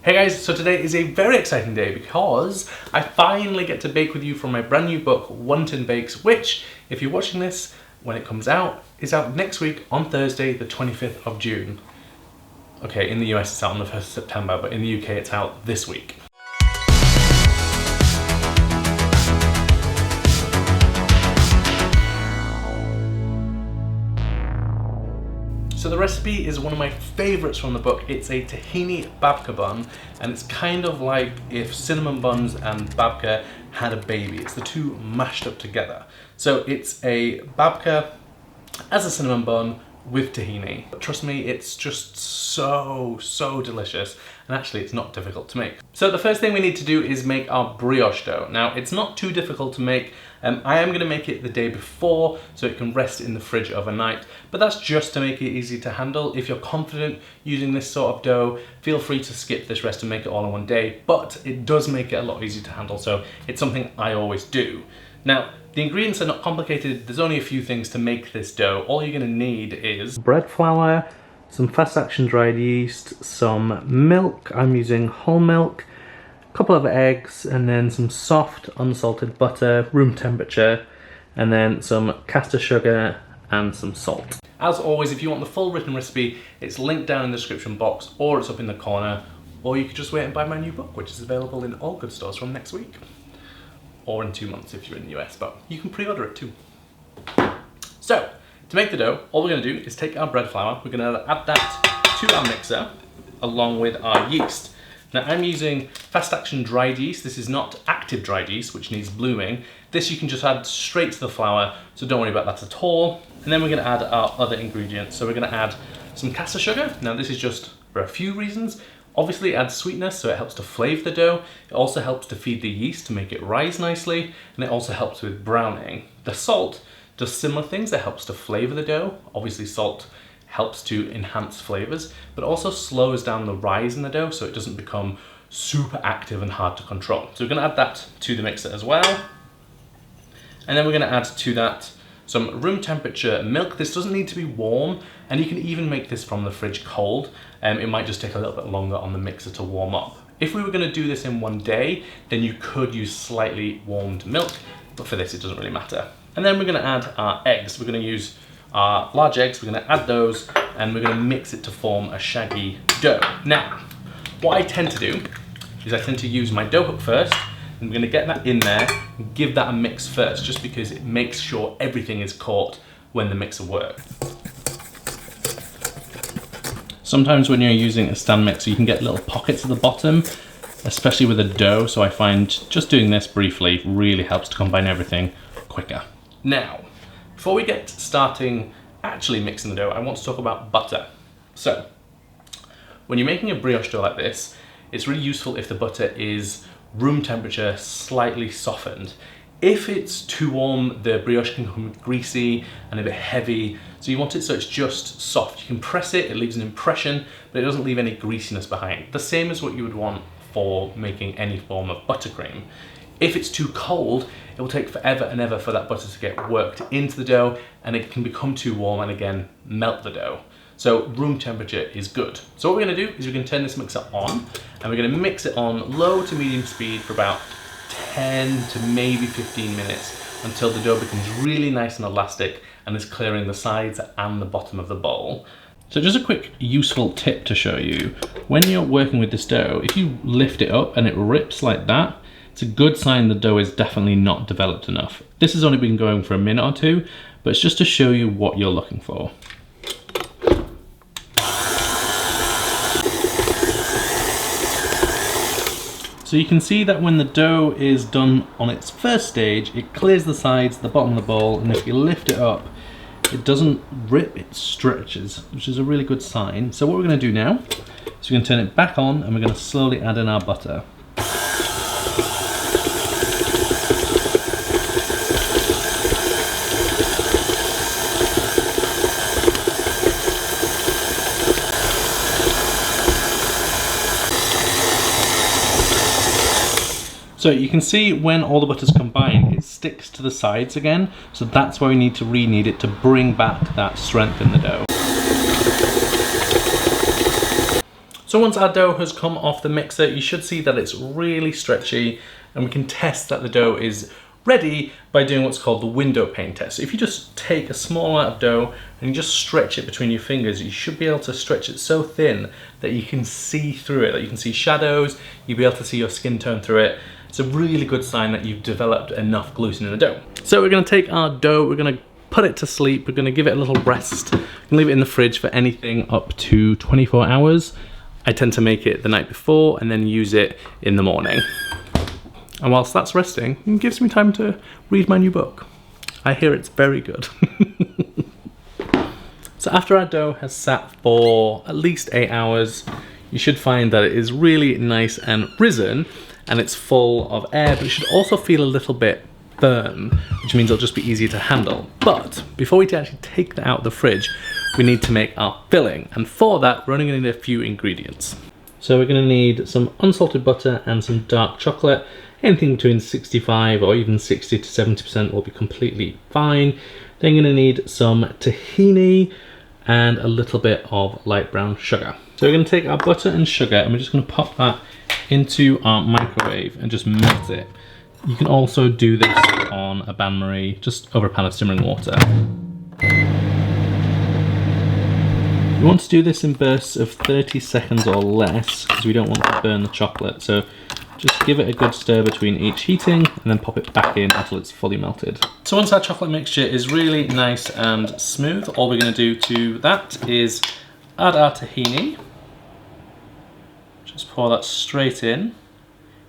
Hey guys, so today is a very exciting day because I finally get to bake with you from my brand new book, 1 Tin Bakes, which, if you're watching this when it comes out, is out next week on Thursday, the 25th of June. Okay, in the US it's out on the 1st of September, but in the UK it's out this week. So the recipe is one of my favourites from the book. It's a tahini babka bun, and it's kind of like if cinnamon buns and babka had a baby. It's the two mashed up together. So it's a babka as a cinnamon bun with tahini. But trust me, it's just so delicious, and actually it's not difficult to make. So the first thing we need to do is make our brioche dough. Now it's not too difficult to make. I am going to make it the day before so it can rest in the fridge overnight, but that's just to make it easy to handle. If you're confident using this sort of dough, feel free to skip this rest and make it all in one day, but it does make it a lot easier to handle, so it's something I always do. Now, the ingredients are not complicated. There's only a few things to make this dough. All you're going to need is bread flour, some fast action dried yeast, some milk. I'm using whole milk, a couple of eggs, and then some soft unsalted butter, room temperature, and then some caster sugar and some salt. As always, if you want the full written recipe, it's linked down in the description box, or it's up in the corner, or you could just wait and buy my new book, which is available in all good stores from next week. Or in 2 months if you're in the US, but you can pre-order it too. So, to make the dough, all we're going to do is take our bread flour, we're going to add that to our mixer along with our yeast. Now I'm using fast action dried yeast. This is not active dried yeast, which needs blooming. This you can just add straight to the flour, so don't worry about that at all. And then we're going to add our other ingredients. So we're going to add some caster sugar. Now this is just for a few reasons. Obviously it adds sweetness, so it helps to flavour the dough. It also helps to feed the yeast to make it rise nicely, and it also helps with browning. The salt does similar things. It helps to flavour the dough. Obviously salt helps to enhance flavours, but also slows down the rise in the dough so it doesn't become super active and hard to control. So we're going to add that to the mixer as well. And then we're going to add to that some room temperature milk. This doesn't need to be warm, and you can even make this from the fridge cold. It might just take a little bit longer on the mixer to warm up. If we were going to do this in one day, then you could use slightly warmed milk, but for this it doesn't really matter. And then we're going to add our eggs. We're going to use our large eggs, we're going to add those, and we're going to mix it to form a shaggy dough. Now, what I tend to do is I tend to use my dough hook first, and we're going to get that in there and give that a mix first, just because it makes sure everything is caught when the mixer works. Sometimes when you're using a stand mixer, you can get little pockets at the bottom, especially with a dough, so I find just doing this briefly really helps to combine everything quicker. Now, before we get starting actually mixing the dough, I want to talk about butter. So, when you're making a brioche dough like this, it's really useful if the butter is room temperature, slightly softened. If it's too warm, the brioche can become greasy and a bit heavy, so you want it so it's just soft. You can press it, it leaves an impression, but it doesn't leave any greasiness behind. The same as what you would want for making any form of buttercream. If it's too cold, it will take forever and ever for that butter to get worked into the dough, and it can become too warm and again melt the dough. So room temperature is good. So what we're going to do is we're going to turn this mixer on, and we're going to mix it on low to medium speed for about 10 to maybe 15 minutes until the dough becomes really nice and elastic and is clearing the sides and the bottom of the bowl. So just a quick useful tip to show you. When you're working with this dough, if you lift it up and it rips like that, it's a good sign the dough is definitely not developed enough. This has only been going for a minute or two, but it's just to show you what you're looking for. So you can see that when the dough is done on its first stage, it clears the sides, the bottom of the bowl, and if you lift it up, it doesn't rip, it stretches, which is a really good sign. So what we're going to do now is we're going to turn it back on, and we're going to slowly add in our butter. So you can see when all the butter's combined, it sticks to the sides again. So that's why we need to re-knead it to bring back that strength in the dough. So once our dough has come off the mixer, you should see that it's really stretchy, and we can test that the dough is ready by doing what's called the window pane test. So if you just take a small amount of dough and you just stretch it between your fingers, you should be able to stretch it so thin that you can see through it, that you can see shadows, you'll be able to see your skin tone through it. It's a really good sign that you've developed enough gluten in the dough. So we're gonna take our dough, we're gonna put it to sleep, we're gonna give it a little rest, and leave it in the fridge for anything up to 24 hours. I tend to make it the night before and then use it in the morning. And whilst that's resting, it gives me time to read my new book. I hear it's very good. So after our dough has sat for at least 8 hours, you should find that it is really nice and risen, and it's full of air, but it should also feel a little bit firm, which means it'll just be easier to handle. But before we actually take that out of the fridge, we need to make our filling. And for that, we're only gonna need a few ingredients. So we're gonna need some unsalted butter and some dark chocolate. Anything between 65 or even 60 to 70% will be completely fine. Then you're gonna need some tahini and a little bit of light brown sugar. So we're gonna take our butter and sugar and we're just gonna pop that into our microwave and just melt it. You can also do this on a bain-marie, just over a pan of simmering water. You want to do this in bursts of 30 seconds or less because we don't want to burn the chocolate. So just give it a good stir between each heating and then pop it back in until it's fully melted. So once our chocolate mixture is really nice and smooth, all we're going to do to that is add our tahini. Just pour that straight in.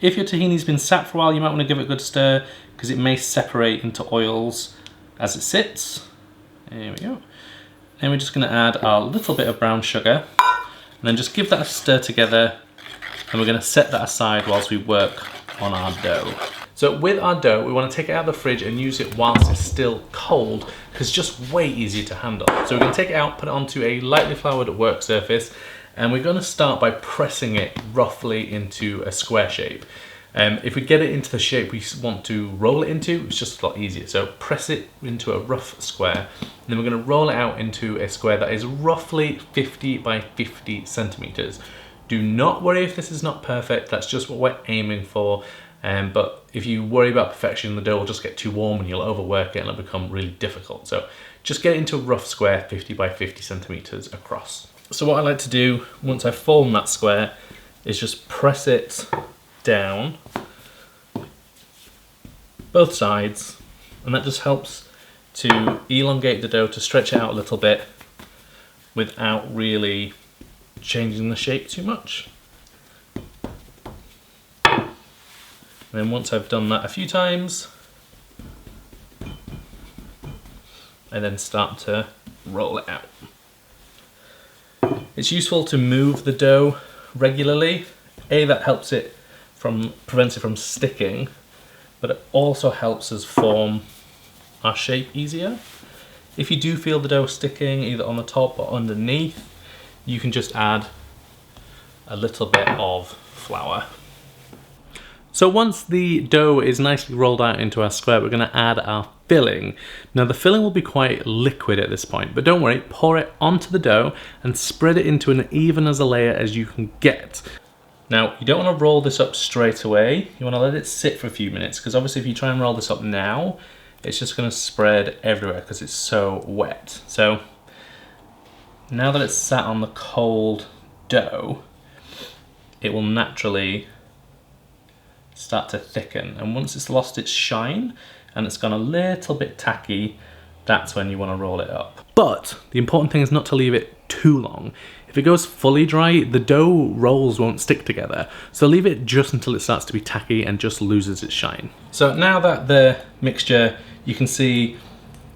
If your tahini's been sat for a while, you might want to give it a good stir because it may separate into oils as it sits. There we go. Then we're just going to add our little bit of brown sugar and then just give that a stir together, and we're going to set that aside whilst we work on our dough. So with our dough, we want to take it out of the fridge and use it whilst it's still cold because it's just way easier to handle. So we're going to take it out, put it onto a lightly floured work surface, and we're going to start by pressing it roughly into a square shape. If we get it into the shape we want to roll it into, it's just a lot easier. So press it into a rough square, and then we're going to roll it out into a square that is roughly 50 by 50 centimeters. Do not worry if this is not perfect, that's just what we're aiming for. But if you worry about perfection, the dough will just get too warm and you'll overwork it and it'll become really difficult. So just get it into a rough square, 50 by 50 centimeters across. So what I like to do once I've formed that square is just press it down both sides, and that just helps to elongate the dough, to stretch it out a little bit without really changing the shape too much. And then once I've done that a few times, I then start to roll it out. It's useful to move the dough regularly. That helps it prevents it from sticking, but it also helps us form our shape easier. If you do feel the dough sticking either on the top or underneath, you can just add a little bit of flour. So once the dough is nicely rolled out into our square, we're going to add our filling. Now the filling will be quite liquid at this point, but don't worry, pour it onto the dough and spread it into an even as a layer as you can get. Now, you don't want to roll this up straight away. You want to let it sit for a few minutes, because obviously if you try and roll this up now, it's just going to spread everywhere because it's so wet. So now that it's sat on the cold dough, it will naturally start to thicken. And once it's lost its shine and it's gone a little bit tacky, that's when you want to roll it up. But the important thing is not to leave it too long. If it goes fully dry, the dough rolls won't stick together. So leave it just until it starts to be tacky and just loses its shine. So now that the mixture, you can see,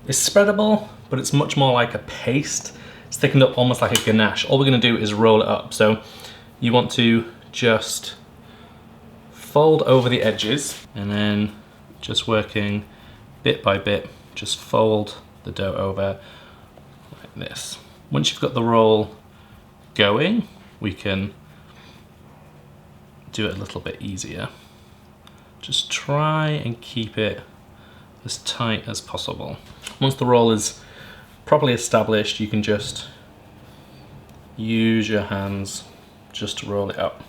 is spreadable, but it's much more like a paste. It's thickened up almost like a ganache. All we're gonna do is roll it up. So you want to just fold over the edges and then just working bit by bit, just fold the dough over like this. Once you've got the roll going, we can do it a little bit easier. Just try and keep it as tight as possible. Once the roll is properly established, you can just use your hands just roll it up.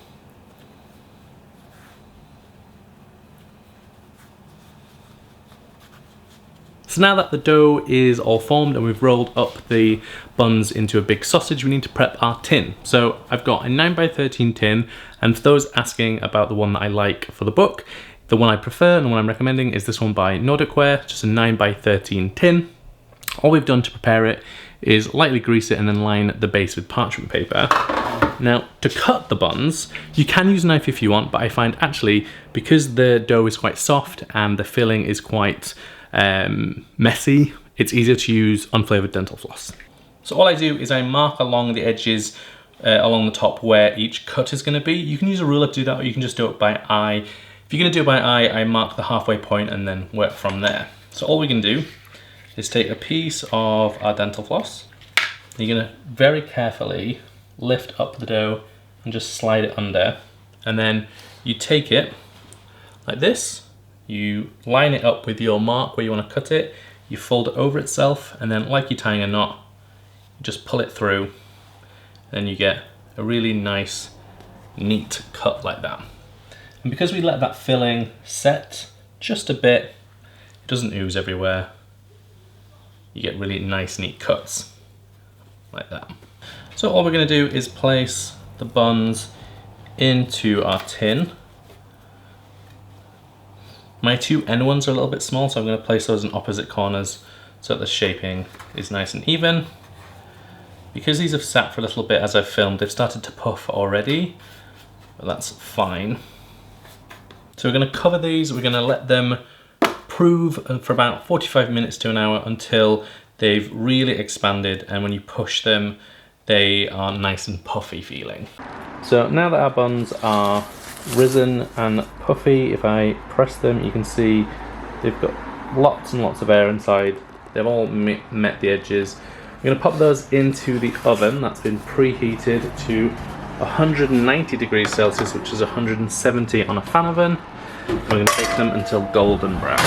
So now that the dough is all formed and we've rolled up the buns into a big sausage, we need to prep our tin. So I've got a 9x13 tin, and for those asking about the one that I like for the book, the one I prefer and the one I'm recommending is this one by Nordicware, just a 9x13 tin. All we've done to prepare it is lightly grease it and then line the base with parchment paper. Now, to cut the buns, you can use a knife if you want, but I find actually, because the dough is quite soft and the filling is quite messy, it's easier to use unflavored dental floss. So all I do is I mark along the edges, along the top where each cut is going to be. You can use a ruler to do that, or you can just do it by eye. If you're going to do it by eye, I mark the halfway point and then work from there. So all we can do is take a piece of our dental floss. You're going to very carefully lift up the dough and just slide it under. And then you take it like this. You line it up with your mark where you want to cut it, you fold it over itself, and then like you're tying a knot, you just pull it through, and you get a really nice, neat cut like that. And because we let that filling set just a bit, it doesn't ooze everywhere, you get really nice, neat cuts like that. So all we're going to do is place the buns into our tin. My two end ones are a little bit small, so I'm going to place those in opposite corners so that the shaping is nice and even. Because these have sat for a little bit as I've filmed, they've started to puff already, but that's fine. So we're going to cover these, we're going to let them prove for about 45 minutes to an hour until they've really expanded, and when you push them, they are nice and puffy feeling. So now that our buns are risen and puffy, if I press them, you can see they've got lots and lots of air inside. They've all met the edges. We're going to pop those into the oven that's been preheated to 190 degrees Celsius, which is 170 on a fan oven. We're going to bake them until golden brown.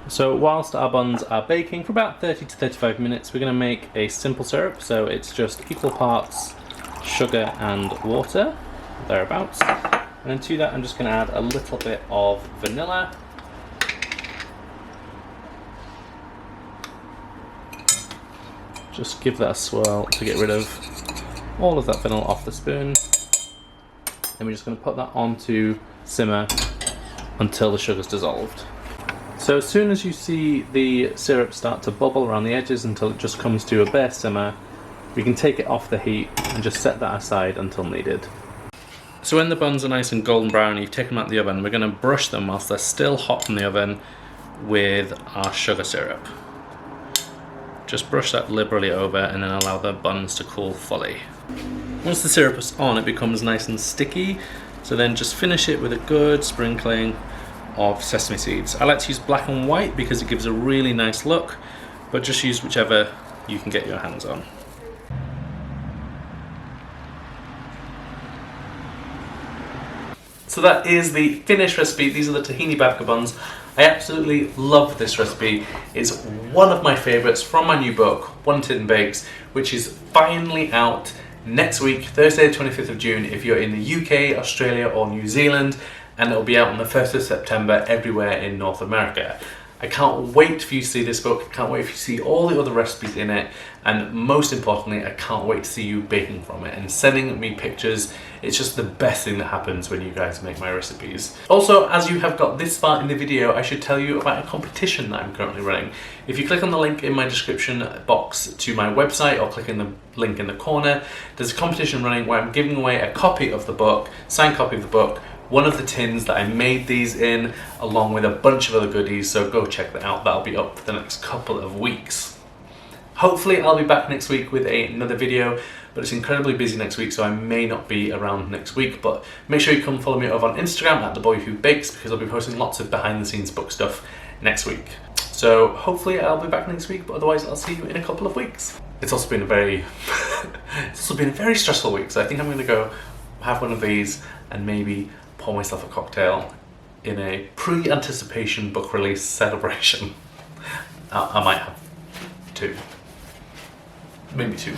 So whilst our buns are baking for about 30 to 35 minutes, we're going to make a simple syrup. So it's just equal parts sugar and water, thereabouts. And then to that I'm just going to add a little bit of vanilla. Just give that a swirl to get rid of all of that vanilla off the spoon. Then we're just going to put that onto simmer until the sugar's dissolved. So as soon as you see the syrup start to bubble around the edges until it just comes to a bare simmer, we can take it off the heat and just set that aside until needed. So when the buns are nice and golden brown, you've taken them out of the oven, we're going to brush them whilst they're still hot from the oven with our sugar syrup. Just brush that liberally over and then allow the buns to cool fully. Once the syrup is on, it becomes nice and sticky, so then just finish it with a good sprinkling of sesame seeds. I like to use black and white because it gives a really nice look, but just use whichever you can get your hands on. So that is the finished recipe. These are the tahini babka buns. I absolutely love this recipe. It's one of my favourites from my new book, One Tin Bakes, which is finally out next week, Thursday the 25th of June, if you're in the UK, Australia or New Zealand, and it'll be out on the 1st of September everywhere in North America. I can't wait for you to see this book, I can't wait for you to see all the other recipes in it, and most importantly, I can't wait to see you baking from it and sending me pictures. It's just the best thing that happens when you guys make my recipes. Also, as you have got this far in the video, I should tell you about a competition that I'm currently running. If you click on the link in my description box to my website or click in the link in the corner, there's a competition running where I'm giving away a copy of the book, signed copy of the book, one of the tins that I made these in, along with a bunch of other goodies, so go check that out. That'll be up for the next couple of weeks. Hopefully I'll be back next week with another video, but it's incredibly busy next week, so I may not be around next week, but make sure you come follow me over on Instagram at theboywhobakes, because I'll be posting lots of behind the scenes book stuff next week. So hopefully I'll be back next week, but otherwise I'll see you in a couple of weeks. It's also been a very stressful week, so I think I'm going to go have one of these and maybe pour myself a cocktail in a pre-anticipation book release celebration. I might have two, maybe two.